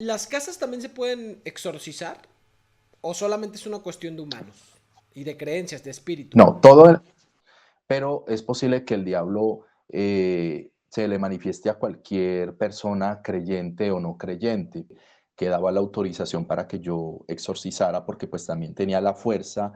¿Las casas también se pueden exorcizar? ¿O solamente es una cuestión de humanos? Y de creencias, de espíritu. No, todo, pero es posible que el diablo se le manifieste a cualquier persona creyente o no creyente que daba la autorización para que yo exorcizara, porque pues también tenía la fuerza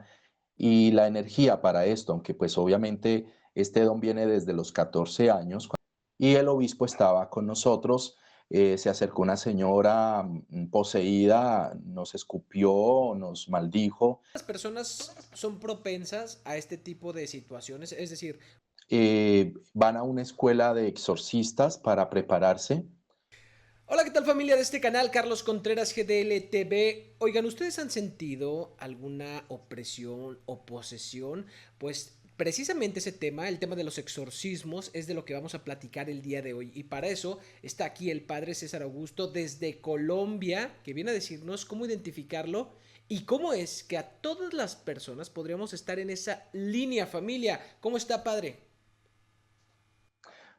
y la energía para esto, aunque pues obviamente este don viene desde los 14 años y el obispo estaba con nosotros. Se acercó una señora poseída, nos escupió, nos maldijo. Las personas son propensas a este tipo de situaciones, es decir, Van a una escuela de exorcistas para prepararse. hola, ¿qué tal familia de este canal? Carlos Contreras GDL TV. Oigan, ¿ustedes han sentido alguna opresión o posesión? Pues precisamente ese tema, el tema de los exorcismos, es de lo que vamos a platicar el día de hoy. Y para eso está aquí el padre César Augusto desde Colombia, que viene a decirnos cómo identificarlo y cómo es que a todas las personas podríamos estar en esa línea familia. ¿Cómo está, padre?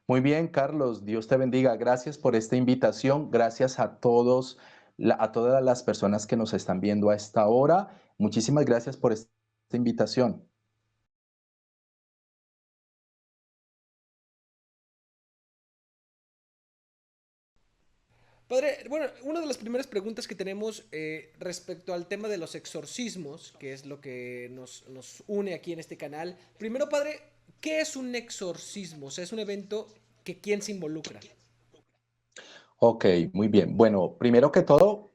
Muy bien, Carlos, Dios te bendiga. Gracias por esta invitación. Gracias a todos, a todas las personas que nos están viendo a esta hora. Muchísimas gracias por esta invitación. Padre, bueno, una de las primeras preguntas que tenemos respecto al tema de los exorcismos, que es lo que nos une aquí en este canal. Primero, padre, ¿qué es un exorcismo? O sea, es un evento que quién se involucra. Ok, muy bien. Bueno, primero que todo,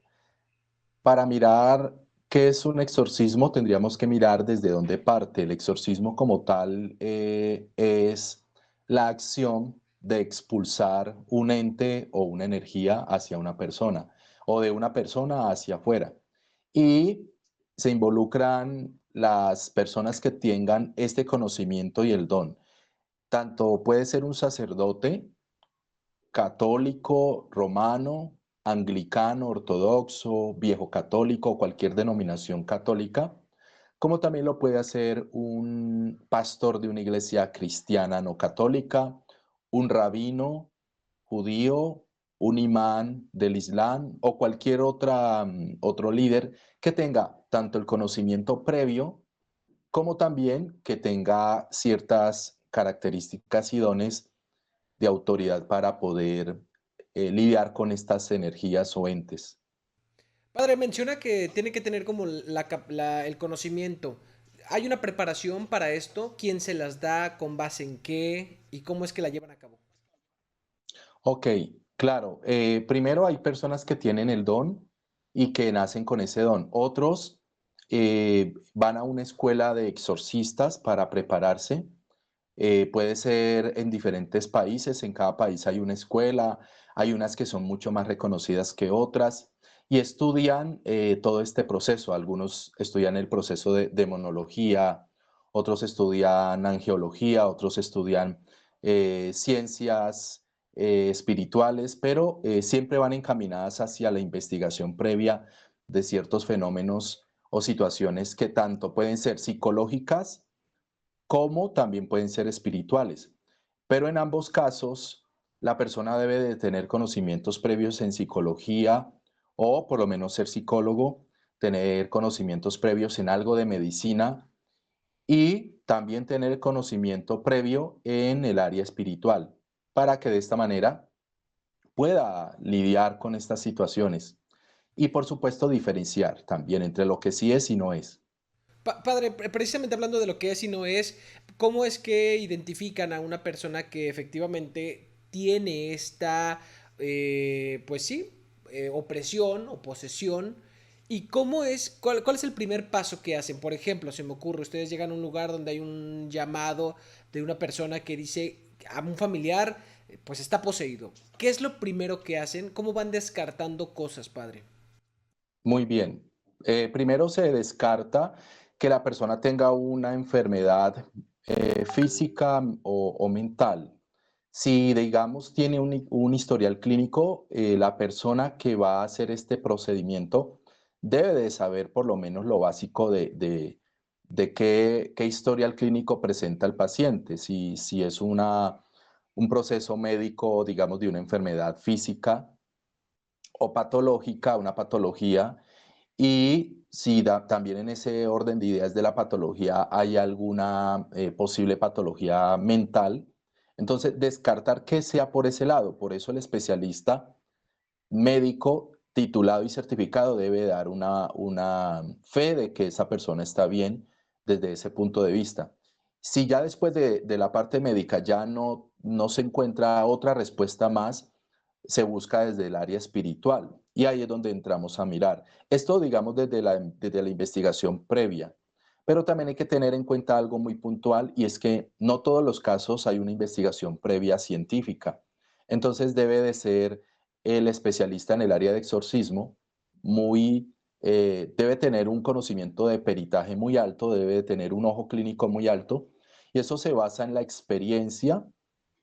para mirar qué es un exorcismo, tendríamos que mirar desde dónde parte. El exorcismo como tal es la acción de expulsar un ente o una energía hacia una persona o de una persona hacia afuera. Y se involucran las personas que tengan este conocimiento y el don. Tanto puede ser un sacerdote católico, romano, anglicano, ortodoxo, viejo católico, cualquier denominación católica, como también lo puede hacer un pastor de una iglesia cristiana no católica, un rabino judío, un imán del Islam o cualquier otro líder que tenga tanto el conocimiento previo como también que tenga ciertas características y dones de autoridad para poder lidiar con estas energías o entes. Padre, menciona que tiene que tener como el conocimiento. ¿Hay una preparación para esto? ¿Quién se las da? ¿Con base en qué? ¿Y cómo es que la llevan a cabo? Ok, claro. Primero hay personas que tienen el don y que nacen con ese don. Otros van a una escuela de exorcistas para prepararse. Puede ser en diferentes países, en cada país hay una escuela, hay unas que son mucho más reconocidas que otras y estudian todo este proceso. Algunos estudian el proceso de demonología, otros estudian angeología, otros estudian ciencias espirituales, pero siempre van encaminadas hacia la investigación previa de ciertos fenómenos o situaciones que tanto pueden ser psicológicas, como también pueden ser espirituales. Pero en ambos casos, la persona debe de tener conocimientos previos en psicología o por lo menos ser psicólogo, tener conocimientos previos en algo de medicina y también tener conocimiento previo en el área espiritual para que de esta manera pueda lidiar con estas situaciones y por supuesto diferenciar también entre lo que sí es y no es. Padre, precisamente hablando de lo que es y no es, ¿cómo es que identifican a una persona que efectivamente tiene esta, pues sí, opresión o posesión? ¿Y cómo es, cuál es el primer paso que hacen? Por ejemplo, se me ocurre, ustedes llegan a un lugar donde hay un llamado de una persona que dice a un familiar, pues está poseído. ¿Qué es lo primero que hacen? ¿Cómo van descartando cosas, padre? Muy bien. Primero se descarta que la persona tenga una enfermedad física o mental. Si, digamos, tiene un historial clínico, la persona que va a hacer este procedimiento debe de saber por lo menos lo básico de qué historial clínico presenta el paciente. Si es un proceso médico, digamos, de una enfermedad física o patológica, una patología, y si también en ese orden de ideas de la patología hay alguna posible patología mental, entonces descartar que sea por ese lado. Por eso el especialista médico titulado y certificado debe dar una fe de que esa persona está bien desde ese punto de vista. Si ya después de la parte médica ya no se encuentra otra respuesta más, se busca desde el área espiritual y ahí es donde entramos a mirar. Esto, digamos, desde la investigación previa. Pero también hay que tener en cuenta algo muy puntual y es que no todos los casos hay una investigación previa científica. Entonces debe de ser el especialista en el área de exorcismo debe tener un conocimiento de peritaje muy alto, debe de tener un ojo clínico muy alto y eso se basa en la experiencia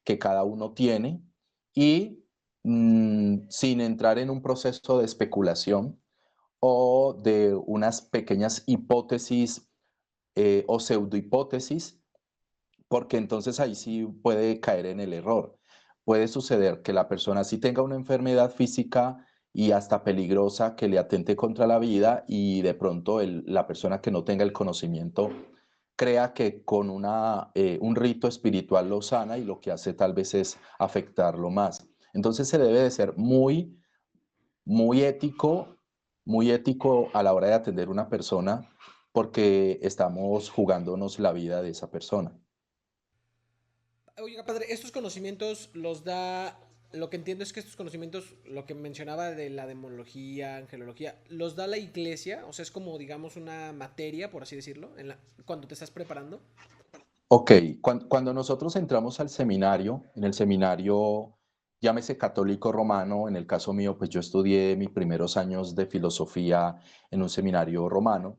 que cada uno tiene y sin entrar en un proceso de especulación o de unas pequeñas hipótesis o pseudohipótesis, porque entonces ahí sí puede caer en el error. Puede suceder que la persona sí tenga una enfermedad física y hasta peligrosa que le atente contra la vida y de pronto la persona que no tenga el conocimiento crea que con un rito espiritual lo sana y lo que hace tal vez es afectarlo más. Entonces se debe de ser muy ético, muy ético a la hora de atender a una persona porque estamos jugándonos la vida de esa persona. Oiga, padre, estos conocimientos los da. Lo que entiendo es que estos conocimientos, lo que mencionaba de la demonología, angelología, los da la iglesia, o sea, es como, digamos, una materia, por así decirlo, cuando te estás preparando. Ok, cuando nosotros entramos al seminario, en el seminario, llámese católico romano, en el caso mío, pues yo estudié mis primeros años de filosofía en un seminario romano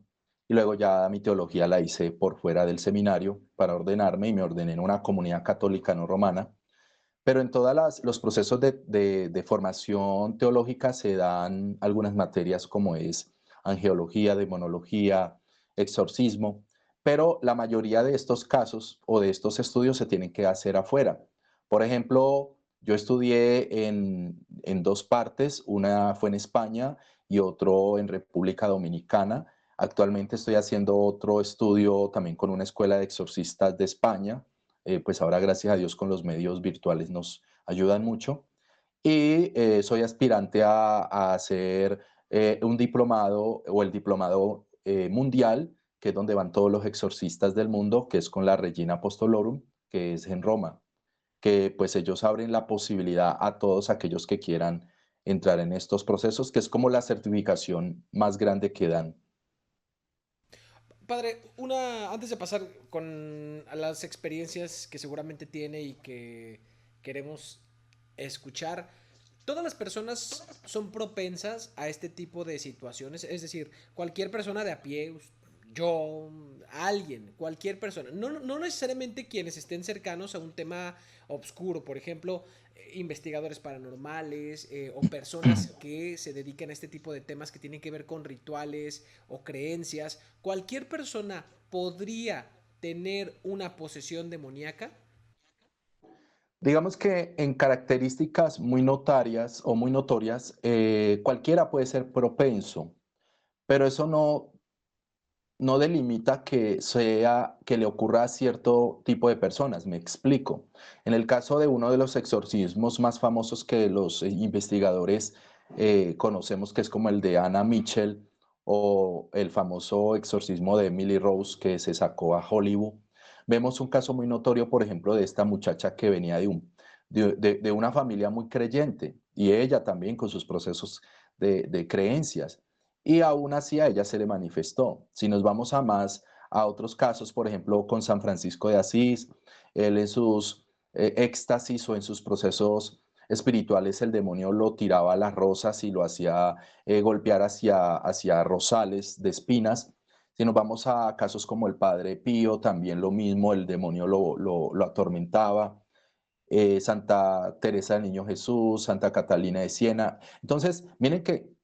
y luego ya mi teología la hice por fuera del seminario para ordenarme y me ordené en una comunidad católica no romana. Pero en todos los procesos de formación teológica se dan algunas materias como es angeología, demonología, exorcismo, pero la mayoría de estos casos o de estos estudios se tienen que hacer afuera. Por ejemplo, yo estudié en dos partes, una fue en España y otro en República Dominicana. Actualmente estoy haciendo otro estudio también con una escuela de exorcistas de España, pues ahora gracias a Dios con los medios virtuales nos ayudan mucho. Y soy aspirante a hacer un diplomado o el diplomado mundial, que es donde van todos los exorcistas del mundo, que es con la Regina Apostolorum, que es en Roma, que pues ellos abren la posibilidad a todos aquellos que quieran entrar en estos procesos, que es como la certificación más grande que dan. Padre, antes de pasar con las experiencias que seguramente tiene y que queremos escuchar, todas las personas son propensas a este tipo de situaciones, es decir, cualquier persona de a pie, yo, alguien, cualquier persona, no necesariamente quienes estén cercanos a un tema obscuro, por ejemplo, investigadores paranormales o personas que se dedican a este tipo de temas que tienen que ver con rituales o creencias, cualquier persona podría tener una posesión demoníaca. Digamos que en características muy notarias o muy notorias, cualquiera puede ser propenso, pero eso no delimita que le ocurra a cierto tipo de personas. Me explico. En el caso de uno de los exorcismos más famosos que los investigadores conocemos, que es como el de Anna Mitchell o el famoso exorcismo de Emily Rose que se sacó a Hollywood, vemos un caso muy notorio, por ejemplo, de esta muchacha que venía de una familia muy creyente y ella también con sus procesos de creencias y aún así a ella se le manifestó. Si nos vamos a otros casos, por ejemplo, con San Francisco de Asís, él en sus éxtasis o en sus procesos espirituales, el demonio lo tiraba a las rosas y lo hacía golpear hacia rosales de espinas. Si nos vamos a casos como el Padre Pío, también lo mismo, el demonio lo atormentaba. Santa Teresa del Niño Jesús, Santa Catalina de Siena. Entonces, miren que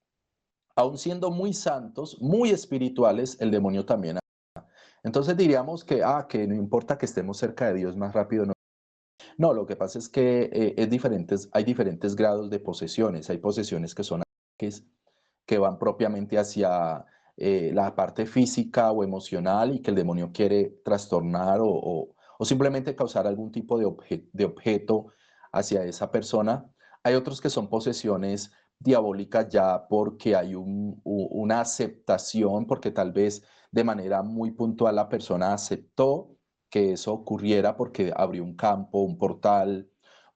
aun siendo muy santos, muy espirituales, el demonio también. Entonces diríamos que no importa que estemos cerca de Dios más rápido. No, no lo que pasa es que hay diferentes grados de posesiones. Hay posesiones que son que van propiamente hacia la parte física o emocional y que el demonio quiere trastornar o simplemente causar algún tipo de objeto hacia esa persona. Hay otros que son posesiones diabólicas ya porque hay una aceptación, porque tal vez de manera muy puntual la persona aceptó que eso ocurriera porque abrió un campo, un portal,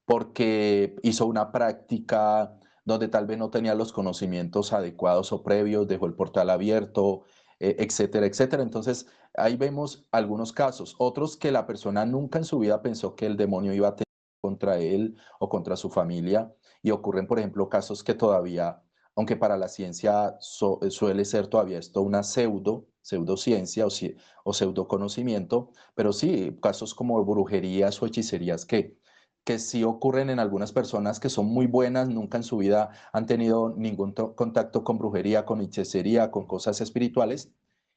porque hizo una práctica donde tal vez no tenía los conocimientos adecuados o previos, dejó el portal abierto, etcétera, etcétera. Entonces, ahí vemos algunos casos. Otros que la persona nunca en su vida pensó que el demonio iba a tener contra él o contra su familia. Y ocurren, por ejemplo, casos que todavía, aunque para la ciencia suele ser todavía esto una pseudociencia o pseudoconocimiento, pero sí, casos como brujerías o hechicerías que sí ocurren en algunas personas que son muy buenas, nunca en su vida han tenido ningún contacto con brujería, con hechicería, con cosas espirituales,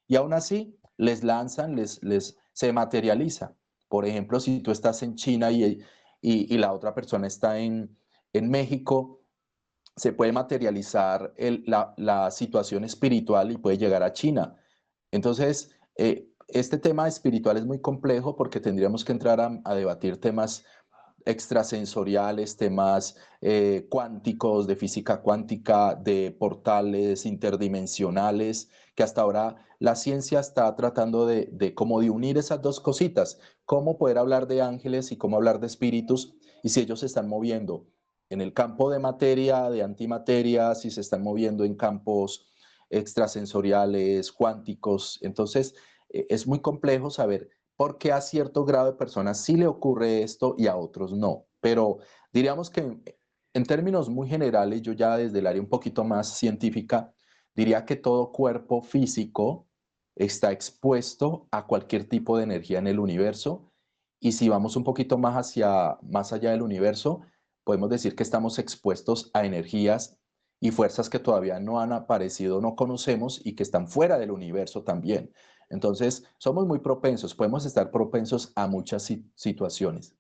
y aún así les lanzan, se materializa. Por ejemplo, si tú estás en China y la otra persona está en México, se puede materializar la situación espiritual y puede llegar a China. Entonces, este tema espiritual es muy complejo porque tendríamos que entrar a debatir temas extrasensoriales, temas cuánticos, de física cuántica, de portales interdimensionales, que hasta ahora la ciencia está tratando como de unir esas dos cositas, cómo poder hablar de ángeles y cómo hablar de espíritus, y si ellos se están moviendo en el campo de materia, de antimateria, si se están moviendo en campos extrasensoriales, cuánticos. Entonces, es muy complejo saber por qué a cierto grado de personas sí le ocurre esto y a otros no. Pero diríamos que en términos muy generales, yo ya desde el área un poquito más científica, diría que todo cuerpo físico está expuesto a cualquier tipo de energía en el universo. Y si vamos un poquito más allá del universo, podemos decir que estamos expuestos a energías y fuerzas que todavía no han aparecido, no conocemos y que están fuera del universo también. Entonces, somos muy propensos, podemos estar propensos a muchas situaciones.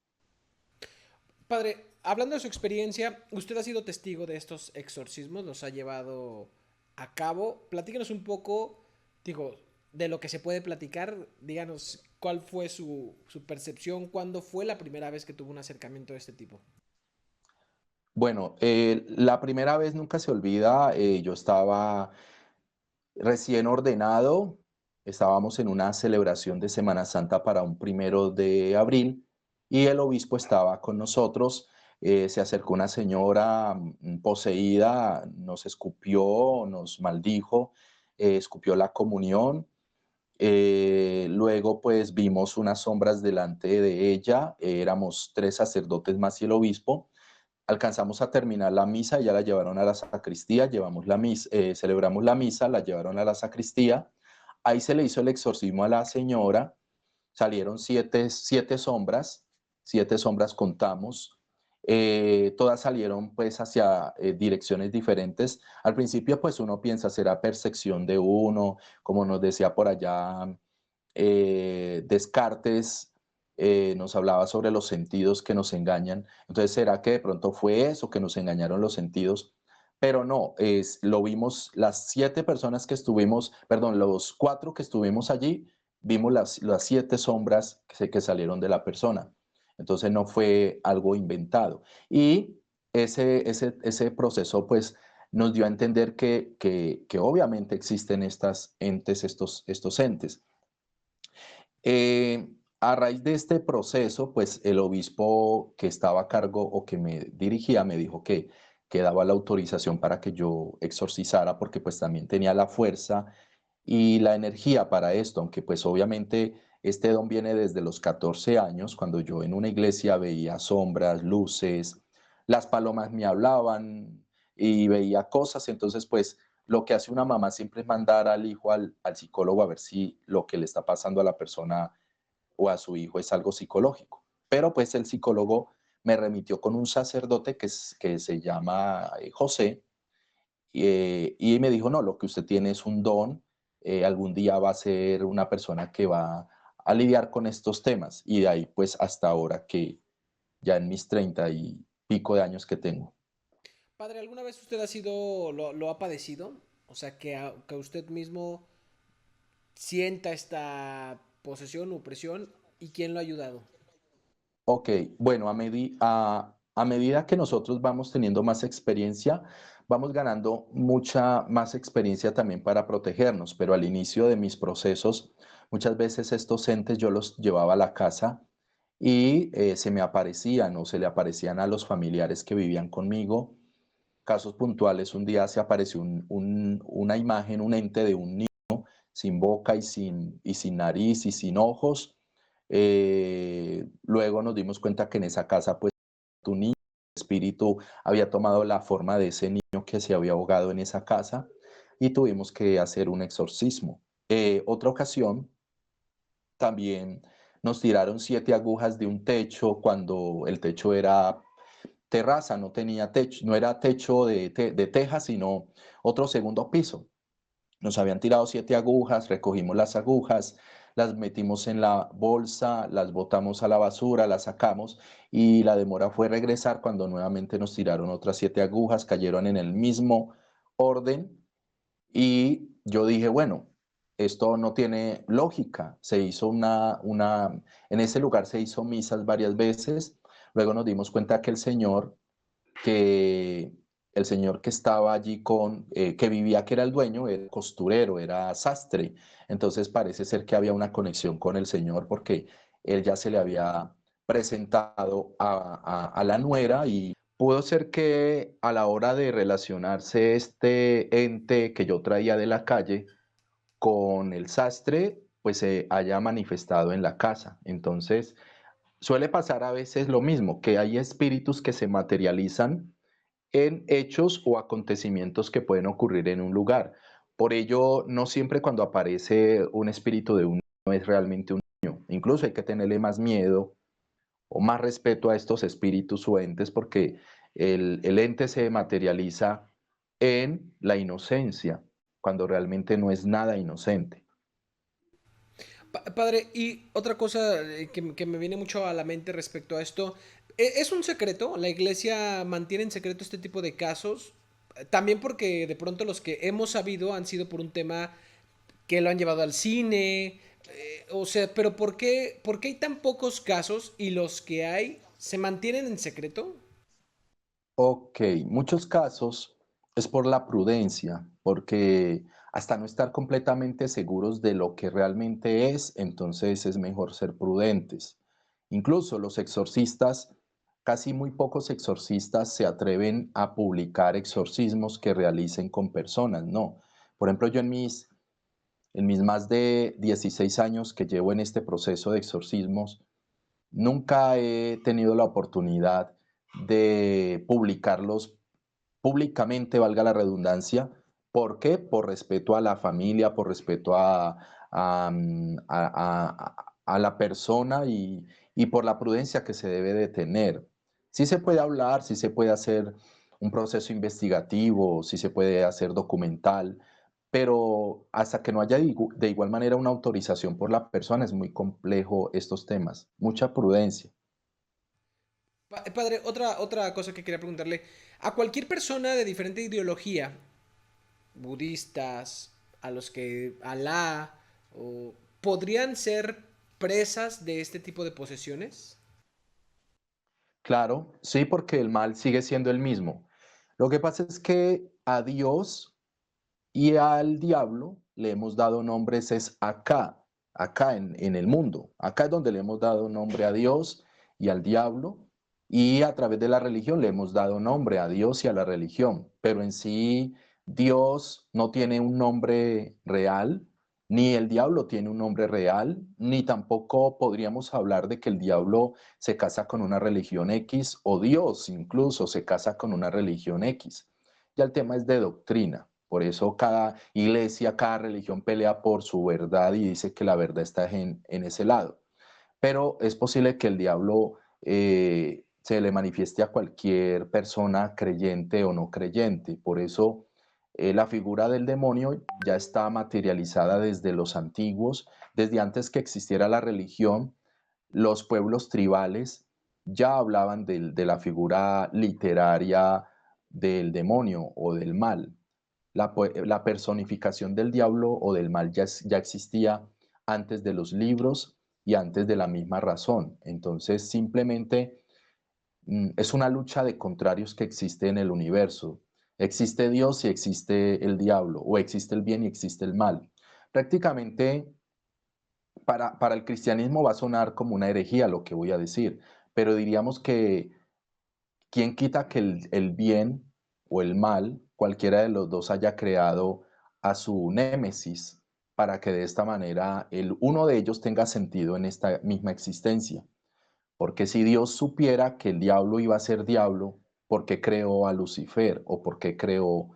Padre, hablando de su experiencia, usted ha sido testigo de estos exorcismos, los ha llevado a cabo. Platíquenos un poco, digo, de lo que se puede platicar. Díganos cuál fue su percepción, cuándo fue la primera vez que tuvo un acercamiento de este tipo. Bueno, la primera vez nunca se olvida, yo estaba recién ordenado, estábamos en una celebración de Semana Santa para un 1 de abril y el obispo estaba con nosotros. Se acercó una señora poseída, nos escupió, nos maldijo, escupió la comunión. Luego pues vimos unas sombras delante de ella, éramos 3 sacerdotes más y el obispo. Alcanzamos a terminar la misa, ya la llevaron a la sacristía, celebramos la misa, la llevaron a la sacristía. Ahí se le hizo el exorcismo a la señora, salieron siete sombras contamos, todas salieron pues hacia direcciones diferentes. Al principio pues uno piensa, será percepción de uno, como nos decía por allá Descartes, nos hablaba sobre los sentidos que nos engañan. Entonces, ¿será que de pronto fue eso, que nos engañaron los sentidos? Pero no, lo vimos las 7 personas que estuvimos, perdón, los 4 que estuvimos allí, vimos las 7 sombras que salieron de la persona. Entonces no fue algo inventado. Y ese proceso, pues, nos dio a entender que obviamente existen estas entes, estos entes. A raíz de este proceso, pues el obispo que estaba a cargo o que me dirigía me dijo que daba la autorización para que yo exorcizara porque pues también tenía la fuerza y la energía para esto, aunque pues obviamente este don viene desde los 14 años, cuando yo en una iglesia veía sombras, luces, las palomas me hablaban y veía cosas, entonces pues lo que hace una mamá siempre es mandar al hijo al psicólogo a ver si lo que le está pasando a la persona o a su hijo es algo psicológico. Pero pues el psicólogo me remitió con un sacerdote que se llama José y me dijo, no, lo que usted tiene es un don, algún día va a ser una persona que va a lidiar con estos temas. Y de ahí pues hasta ahora que ya en mis 30 y pico de años que tengo. Padre, ¿alguna vez usted ha sido, lo ha padecido? O sea, que usted mismo sienta esta posesión u opresión y quién lo ha ayudado. Ok, bueno, a medida que nosotros vamos teniendo más experiencia, vamos ganando mucha más experiencia también para protegernos, pero al inicio de mis procesos, muchas veces estos entes yo los llevaba a la casa y se me aparecían o se le aparecían a los familiares que vivían conmigo. Casos puntuales, un día se apareció una imagen, un ente de un niño sin boca y sin nariz y sin ojos. Luego nos dimos cuenta que en esa casa, pues, tu niño, el espíritu había tomado la forma de ese niño que se había ahogado en esa casa y tuvimos que hacer un exorcismo. Otra ocasión, también nos tiraron 7 agujas de un techo cuando el techo era terraza, no tenía techo, no era techo de teja, sino otro segundo piso. Nos habían tirado 7 agujas, recogimos las agujas, las metimos en la bolsa, las botamos a la basura, las sacamos y la demora fue regresar cuando nuevamente nos tiraron otras 7 agujas, cayeron en el mismo orden y yo dije, bueno, esto no tiene lógica. Se hizo en ese lugar se hizo misas varias veces. Luego nos dimos cuenta que el señor que estaba allí que vivía, que era el dueño, era costurero, era sastre. Entonces parece ser que había una conexión con el señor porque él ya se le había presentado a la nuera y pudo ser que a la hora de relacionarse este ente que yo traía de la calle con el sastre, pues se haya manifestado en la casa. Entonces, suele pasar a veces lo mismo, que hay espíritus que se materializan en hechos o acontecimientos que pueden ocurrir en un lugar. Por ello, no siempre cuando aparece un espíritu de un niño es realmente un niño. Incluso hay que tenerle más miedo o más respeto a estos espíritus o entes porque el ente se materializa en la inocencia, cuando realmente no es nada inocente. Padre, y otra cosa que me viene mucho a la mente respecto a esto, ¿es un secreto? ¿La iglesia mantiene en secreto este tipo de casos? También porque de pronto los que hemos sabido han sido por un tema que lo han llevado al cine, o sea, pero por qué hay tan pocos casos y los que hay se mantienen en secreto? Ok, muchos casos es por la prudencia, porque hasta no estar completamente seguros de lo que realmente es, entonces es mejor ser prudentes. Incluso los exorcistas, casi muy pocos exorcistas se atreven a publicar exorcismos que realicen con personas, no. Por ejemplo, yo en mis más de 16 años que llevo en este proceso de exorcismos, nunca he tenido la oportunidad de publicarlos públicamente, valga la redundancia. ¿Por qué? Por respeto a la familia, por respeto a la persona y por la prudencia que se debe de tener. Sí se puede hablar, sí se puede hacer un proceso investigativo, sí se puede hacer documental, pero hasta que no haya de igual manera una autorización por la persona es muy complejo estos temas. Mucha prudencia. Padre, otra cosa que quería preguntarle, a cualquier persona de diferente ideología, budistas, a los que Alá, o, podrían ser presas de este tipo de posesiones. Claro, sí, porque el mal sigue siendo el mismo. Lo que pasa es que a Dios y al diablo le hemos dado nombres es acá en el mundo. Acá es donde le hemos dado nombre a Dios y al diablo, y a través de la religión le hemos dado nombre a Dios y a la religión. Pero en sí, Dios no tiene un nombre real, ni el diablo tiene un nombre real, ni tampoco podríamos hablar de que el diablo se casa con una religión X o Dios incluso se casa con una religión X. Ya el tema es de doctrina. Por eso cada iglesia, cada religión pelea por su verdad y dice que la verdad está en ese lado. Pero es posible que el diablo se le manifieste a cualquier persona creyente o no creyente. Por eso la figura del demonio ya está materializada desde los antiguos, desde antes que existiera la religión. Los pueblos tribales ya hablaban de la figura literaria del demonio o del mal. La personificación del diablo o del mal ya existía antes de los libros y antes de la misma razón. Entonces, simplemente es una lucha de contrarios que existe en el universo. Existe Dios y existe el diablo, o existe el bien y existe el mal. Prácticamente para el cristianismo va a sonar como una herejía lo que voy a decir, pero diríamos que quién quita que el bien o el mal, cualquiera de los dos, haya creado a su némesis para que de esta manera uno de ellos tenga sentido en esta misma existencia. Porque si Dios supiera que el diablo iba a ser diablo, ¿por qué creó a Lucifer o por qué creó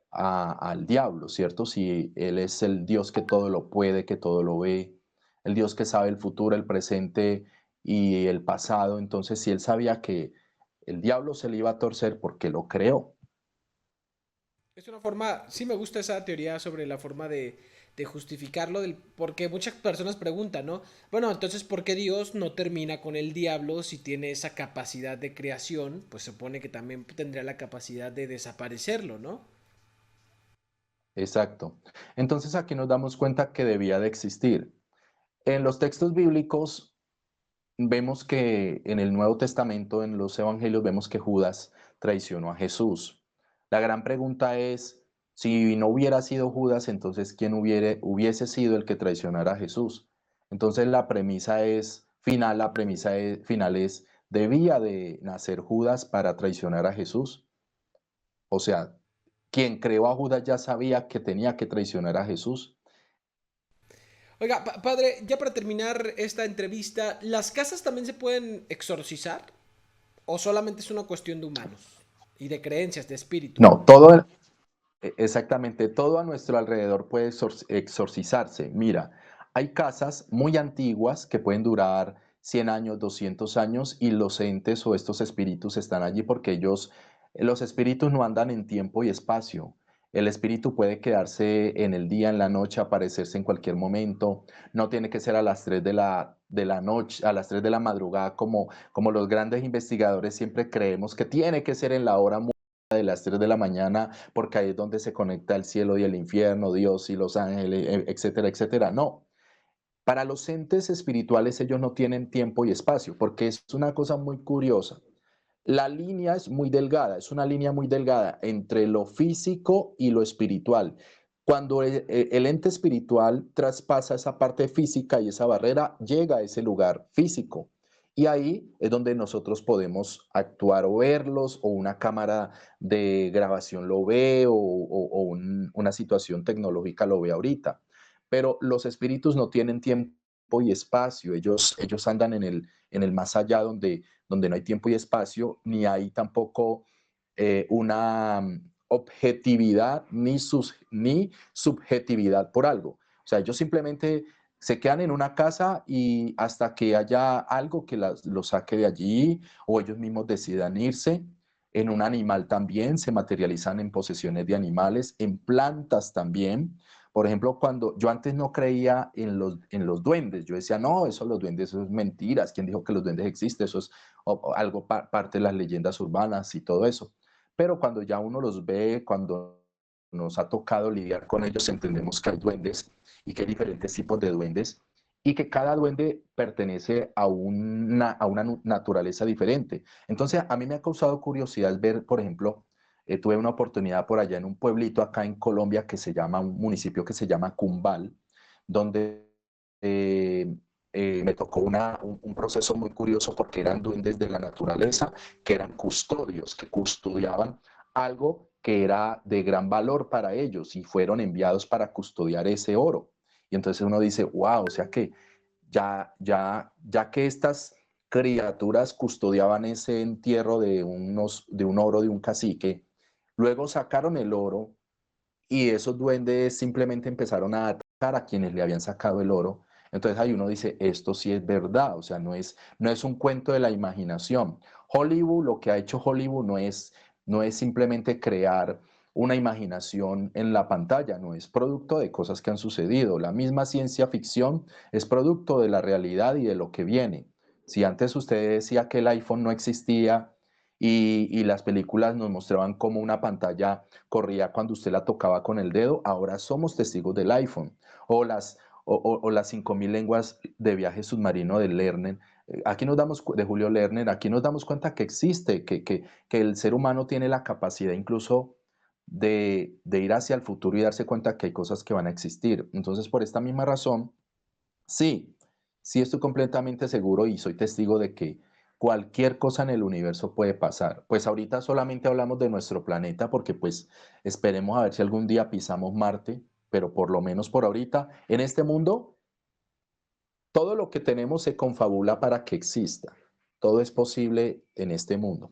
al diablo, cierto? Si Él es el Dios que todo lo puede, que todo lo ve, el Dios que sabe el futuro, el presente y el pasado, entonces si Él sabía que el diablo se le iba a torcer, ¿por qué lo creó? Es una forma, sí me gusta esa teoría sobre la forma de justificarlo, porque muchas personas preguntan, ¿no? Bueno, entonces, ¿por qué Dios no termina con el diablo si tiene esa capacidad de creación? Pues se supone que también tendría la capacidad de desaparecerlo, ¿no? Exacto. Entonces aquí nos damos cuenta que debía de existir. En los textos bíblicos vemos que en el Nuevo Testamento, en los Evangelios, vemos que Judas traicionó a Jesús. La gran pregunta es, si no hubiera sido Judas, entonces ¿quién hubiese sido el que traicionara a Jesús? Entonces la premisa es final, final es, ¿debía de nacer Judas para traicionar a Jesús? O sea, quien creó a Judas ya sabía que tenía que traicionar a Jesús. Oiga, padre, ya para terminar esta entrevista, ¿las casas también se pueden exorcizar? ¿O solamente es una cuestión de humanos y de creencias, de espíritu? No, todo, exactamente, todo a nuestro alrededor puede exorcizarse. Mira, hay casas muy antiguas que pueden durar 100 años, 200 años y los entes o estos espíritus están allí porque los espíritus no andan en tiempo y espacio. El espíritu puede quedarse en el día, en la noche, aparecerse en cualquier momento. No tiene que ser a las 3 de la noche, a las 3 de la madrugada, como los grandes investigadores siempre creemos que tiene que ser en la hora de las 3 de la mañana, porque ahí es donde se conecta el cielo y el infierno, Dios y los ángeles, etcétera, etcétera. No, para los entes espirituales ellos no tienen tiempo y espacio, porque es una cosa muy curiosa. La línea es muy delgada, es una línea muy delgada entre lo físico y lo espiritual. Cuando el ente espiritual traspasa esa parte física y esa barrera, llega a ese lugar físico. Y ahí es donde nosotros podemos actuar o verlos, o una cámara de grabación lo ve, una situación tecnológica lo ve ahorita. Pero los espíritus no tienen tiempo y espacio, ellos andan en el más allá donde no hay tiempo y espacio, ni hay tampoco una objetividad ni subjetividad por algo. O sea, ellos simplemente se quedan en una casa y hasta que haya algo que los saque de allí o ellos mismos decidan irse. En un animal también se materializan en posesiones de animales, en plantas también. Por ejemplo, cuando yo antes no creía en los duendes, yo decía, no, eso los duendes, eso es mentiras. ¿Quién dijo que los duendes existen? Eso es algo parte de las leyendas urbanas y todo eso. Pero cuando ya uno los ve, cuando nos ha tocado lidiar con ellos, entendemos que hay duendes y que hay diferentes tipos de duendes y que cada duende pertenece a una naturaleza diferente. Entonces, a mí me ha causado curiosidad ver, por ejemplo, tuve una oportunidad por allá en un pueblito acá en Colombia que se llama, un municipio que se llama Cumbal, donde eh, me tocó un proceso muy curioso porque eran duendes de la naturaleza, que eran custodios, que custodiaban algo que era de gran valor para ellos y fueron enviados para custodiar ese oro. Y entonces uno dice, wow, o sea que ya que estas criaturas custodiaban ese entierro de un oro de un cacique, luego sacaron el oro y esos duendes simplemente empezaron a atacar a quienes le habían sacado el oro. Entonces ahí uno dice, esto sí es verdad, o sea, no es un cuento de la imaginación. Hollywood, lo que ha hecho Hollywood no es simplemente crear una imaginación en la pantalla, no es producto de cosas que han sucedido. La misma ciencia ficción es producto de la realidad y de lo que viene. Si antes usted decía que el iPhone no existía y las películas nos mostraban cómo una pantalla corría cuando usted la tocaba con el dedo. Ahora somos testigos del iPhone o o las 5.000 lenguas de viaje submarino de Lerner. Aquí nos damos, de Julio Lerner, aquí nos damos cuenta que existe, que el ser humano tiene la capacidad incluso de ir hacia el futuro y darse cuenta que hay cosas que van a existir. Entonces, por esta misma razón, sí, sí estoy completamente seguro y soy testigo de que cualquier cosa en el universo puede pasar. Pues ahorita solamente hablamos de nuestro planeta porque pues esperemos a ver si algún día pisamos Marte, pero por lo menos por ahorita, en este mundo, todo lo que tenemos se confabula para que exista. Todo es posible en este mundo.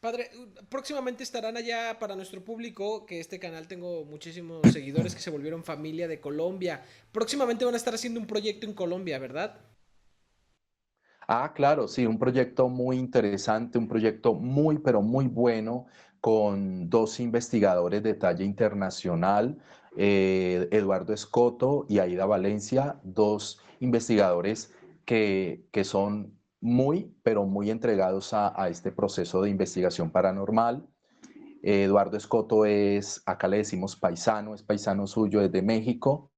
Padre, próximamente estarán allá para nuestro público, que este canal tengo muchísimos seguidores que se volvieron familia de Colombia. Próximamente van a estar haciendo un proyecto en Colombia, ¿verdad? Ah, claro, sí, un proyecto muy interesante, un proyecto muy, pero muy bueno, con dos investigadores de talla internacional, Eduardo Escoto y Aida Valencia, dos investigadores que son muy, pero muy entregados a este proceso de investigación paranormal. Eduardo Escoto es, acá le decimos paisano, es paisano suyo, es de México,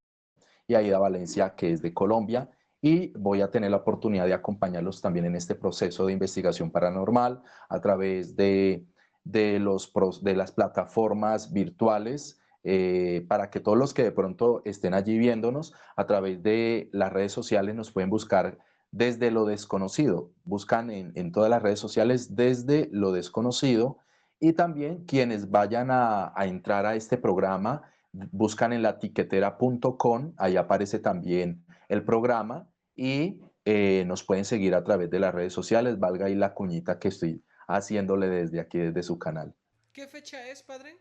y Aida Valencia, que es de Colombia, y voy a tener la oportunidad de acompañarlos también en este proceso de investigación paranormal a través de las plataformas virtuales, para que todos los que de pronto estén allí viéndonos a través de las redes sociales nos pueden buscar desde lo desconocido. Buscan en todas las redes sociales desde lo desconocido, y también quienes vayan a entrar a este programa buscan en latiquetera.com, ahí aparece también el programa, y nos pueden seguir a través de las redes sociales, valga ahí la cuñita que estoy haciéndole desde aquí, desde su canal. ¿Qué fecha es, padre?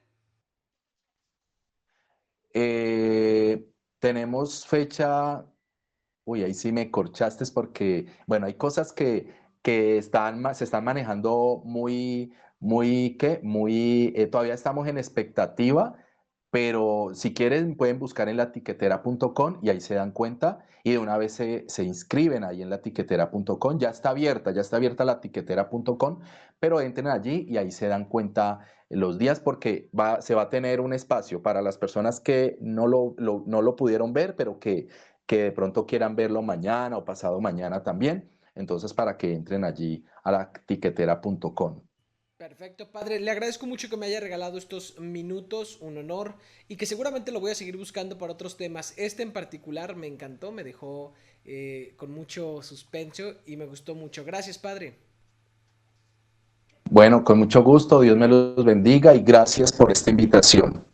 Tenemos fecha, uy, ahí sí me corchaste porque, bueno, hay cosas que se están manejando todavía estamos en expectativa, pero si quieren pueden buscar en latiquetera.com y ahí se dan cuenta y de una vez se inscriben ahí en latiquetera.com. Ya está abierta latiquetera.com, pero entren allí y ahí se dan cuenta los días porque se va a tener un espacio para las personas que no lo pudieron ver, pero que de pronto quieran verlo mañana o pasado mañana también. Entonces, para que entren allí a latiquetera.com. Perfecto, padre. Le agradezco mucho que me haya regalado estos minutos, un honor, y que seguramente lo voy a seguir buscando para otros temas. Este en particular me encantó, me dejó con mucho suspenso y me gustó mucho. Gracias, padre. Bueno, con mucho gusto, Dios me los bendiga y gracias por esta invitación.